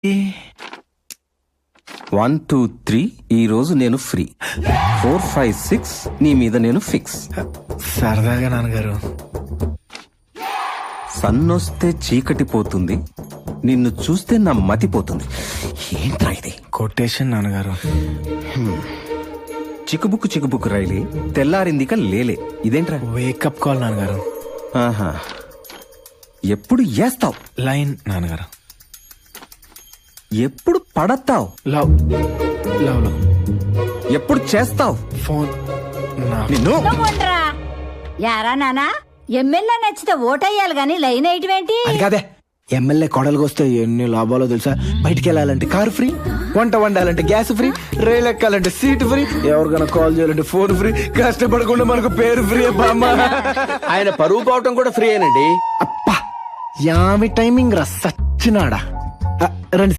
1, 2, 3 ఈ రోజు నేను ఫ్రీ. 4, 5, 6 నీ మీద నేను ఫిక్స్. సరదాగా నాన్నగారు. సన్నొస్తే చీకటి పోతుంది, నిన్ను చూస్తే నా మతిపోతుంది. ఏంట్రా ఇది? కొటేషన్ నాన్నగారు. చిక్కుబుక్కు చిక్కుబుక్కు రైలే తెల్లారిందిక లేలే. ఇదేంట్రా? వేకప్ కాల్ నాన్నగారు. ఆహా, ఎప్పుడు ఏస్తావు లైన్ నాన్నగారు. ఎప్పుడు పడతావు లవ్ లవ్ లవ్. ఎప్పుడు చేస్తావు ఫోన్ నిన్ను? యారా నానా, ఎమ్మెల్యే నచ్చితే ఓటయ్యాలి గాని లైన్ వేయటమేంటి? అది కాదే, ఎమ్మెల్యే కొడలుగా వస్తే ఎన్ని లాభాలో తెలుసా? బయటికి వెళ్ళాలంటే కారు ఫ్రీ, వంట వండాలంటే గ్యాస్ ఫ్రీ, రైలు ఎక్కాలంటే సీట్ ఫ్రీ, ఎవరికైనా కాల్ చేయాలంటే ఫోన్ ఫ్రీ, కష్టపడకుండా మనకు పేరు ఫ్రీ. ఆయన పరువు పోవటం కూడా ఫ్రీ అయినండి. అప్పా యామి టైమింగ్ రా సచ్చినాడా. రండి